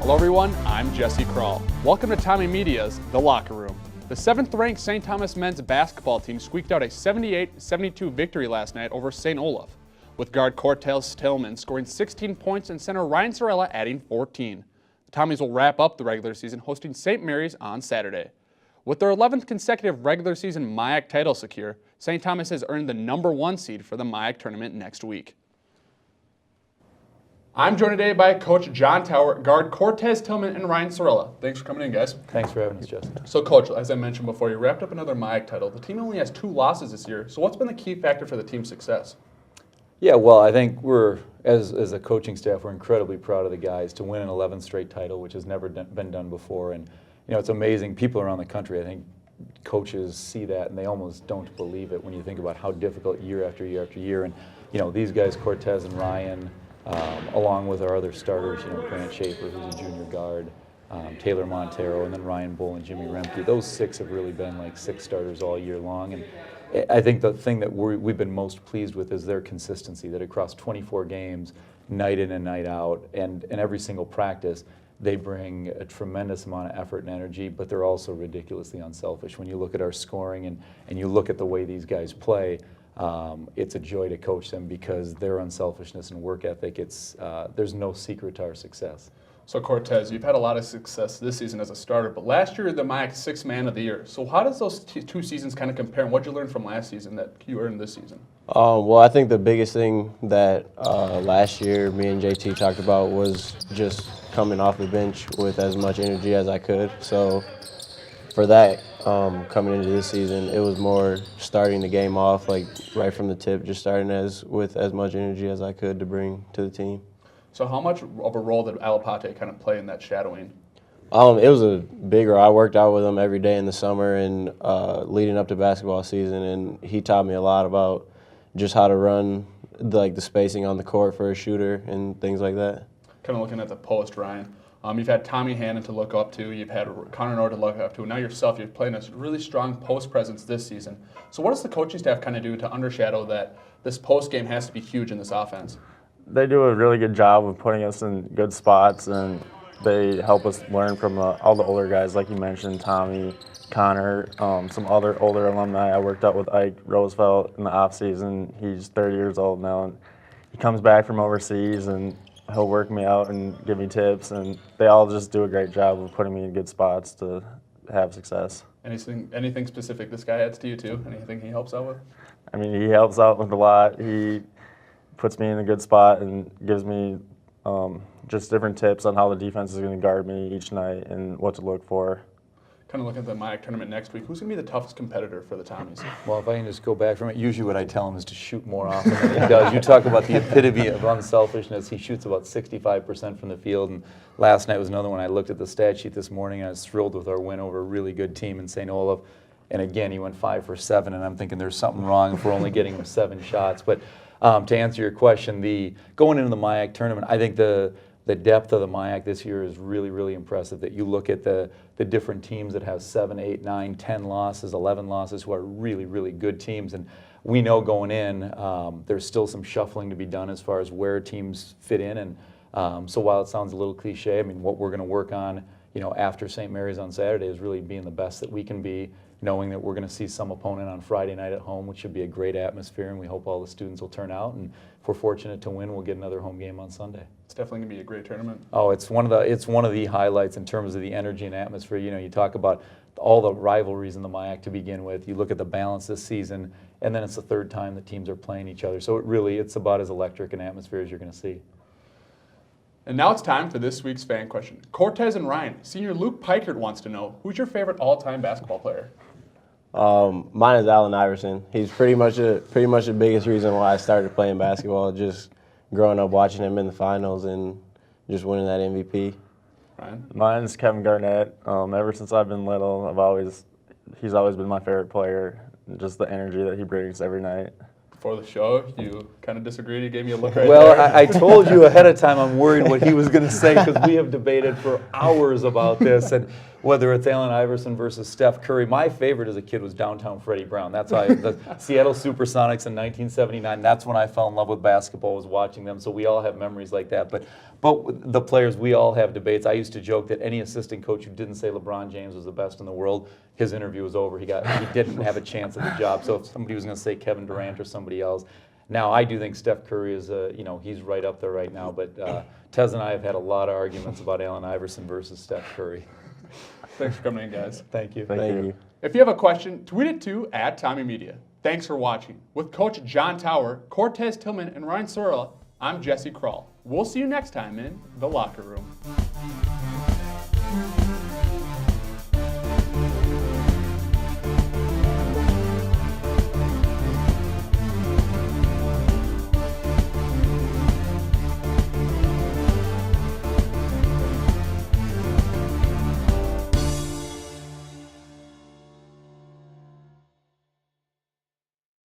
Hello everyone, I'm Jesse Krull. Welcome to Tommy Media's The Locker Room. The 7th-ranked St. Thomas men's basketball team squeaked out a 78-72 victory last night over St. Olaf, with guard Cortez Tillman scoring 16 points and center Ryan Saarela adding 14. The Tommies will wrap up the regular season hosting St. Mary's on Saturday. With their 11th consecutive regular season MIAC title secure, St. Thomas has earned the #1 seed for the MIAC tournament next week. I'm joined today by Coach John Tower, guard Cortez Tillman, and Ryan Saarela. Thanks for coming in, guys. Thanks for having us, Justin. So, Coach, as I mentioned before, you wrapped up another MIAC title. The team only has 2 losses this year. So what's been the key factor for the team's success? Yeah, well, I think we're, as a coaching staff, we're incredibly proud of the guys to win an 11th straight title, which has never been done before. And, you know, it's amazing. People around the country, I think, coaches see that and they almost don't believe it when you think about how difficult year after year after year. And, you know, these guys, Cortez and Ryan, along with our other starters, you know, Grant Schaefer, who's a junior guard, Taylor Montero, and then Ryan Bull and Jimmy Remke. Those 6 have really been like 6 starters all year long. And I think the thing that we've been most pleased with is their consistency, that across 24 games, night in and night out, and every single practice, they bring a tremendous amount of effort and energy, but they're also ridiculously unselfish. When you look at our scoring and you look at the way these guys play, it's a joy to coach them because their unselfishness and work ethic, there's no secret to our success. So, Cortez, you've had a lot of success this season as a starter, but last year you're the MIAC 6th man of the year. So how does those 2 seasons kind of compare, and what did you learn from last season that you earned this season? Well, I think the biggest thing that last year me and JT talked about was just coming off the bench with as much energy as I could. So for that, coming into this season, it was more starting the game off, like right from the tip, just starting with as much energy as I could to bring to the team. So how much of a role did Alapate kind of play in that shadowing? It was a big role. I worked out with him every day in the summer and leading up to basketball season, and he taught me a lot about just how to run, the spacing on the court for a shooter and things like that. Kind of looking at the post, Ryan. You've had Tommy Hannon to look up to. You've had Connor Nord to look up to. And now yourself, you're playing a really strong post presence this season. So what does the coaching staff kind of do to undershadow that this post game has to be huge in this offense? They do a really good job of putting us in good spots, and they help us learn from all the older guys, like you mentioned, Tommy, Connor, some other older alumni. I worked out with Ike Roosevelt in the off season. He's 30 years old now, and he comes back from overseas, and he'll work me out and give me tips, and they all just do a great job of putting me in good spots to have success. Anything specific this guy adds to you too? Anything he helps out with? I mean, he helps out with a lot. He puts me in a good spot and gives me just different tips on how the defense is going to guard me each night and what to look for. Kind of looking at the MIAC tournament next week, who's going to be the toughest competitor for the Tommies? Well, if I can just go back from it, usually what I tell him is to shoot more often than he does. You talk about the epitome of unselfishness. He shoots about 65% from the field, and last night was another one. I looked at the stat sheet this morning, and I was thrilled with our win over a really good team in St. Olaf. And again, he went 5 for 7, and I'm thinking there's something wrong if we're only getting him 7 shots. But to answer your question, going into the MIAC tournament, I think the depth of the MIAC this year is really, really impressive. That you look at the different teams that have 7, 8, 9, 10 losses, 11 losses, who are really, really good teams. And we know going in, there's still some shuffling to be done as far as where teams fit in. And so while it sounds a little cliche, I mean, what we're going to work on, you know, after St. Mary's on Saturday is really being the best that we can be, knowing that we're going to see some opponent on Friday night at home, which should be a great atmosphere, and we hope all the students will turn out. And if we're fortunate to win, we'll get another home game on Sunday. It's definitely going to be a great tournament. Oh, it's one of the highlights in terms of the energy and atmosphere. You know, you talk about all the rivalries in the MIAC to begin with. You look at the balance this season, and then it's the 3rd time that teams are playing each other. So it's about as electric an atmosphere as you're going to see. And now it's time for this week's fan question. Cortez and Ryan, senior Luke Pikert wants to know, who's your favorite all-time basketball player? Mine is Allen Iverson. He's pretty much the biggest reason why I started playing basketball, just growing up watching him in the finals and just winning that MVP. Ryan? Mine's Kevin Garnett. Ever since I've been little, he's always been my favorite player. Just the energy that he brings every night. Before the show, you kind of disagreed. You gave me a look right Well, there. I told you ahead of time I'm worried what he was going to say because we have debated for hours about this. And whether it's Allen Iverson versus Steph Curry. My favorite as a kid was Downtown Freddie Brown. That's how the Seattle Supersonics in 1979. That's when I fell in love with basketball, was watching them. So we all have memories like that. But the players, we all have debates. I used to joke that any assistant coach who didn't say LeBron James was the best in the world, his interview was over. He didn't have a chance at the job. So if somebody was going to say Kevin Durant or somebody else. Now, I do think Steph Curry is, he's right up there right now. But Tez and I have had a lot of arguments about Allen Iverson versus Steph Curry. Thanks for coming in, guys. Thank you. Thank you. If you have a question, tweet it to @TommyMedia. Thanks for watching. With Coach John Tower, Cortez Tillman, and Ryan Saarela, I'm Jesse Krull. We'll see you next time in The Locker Room.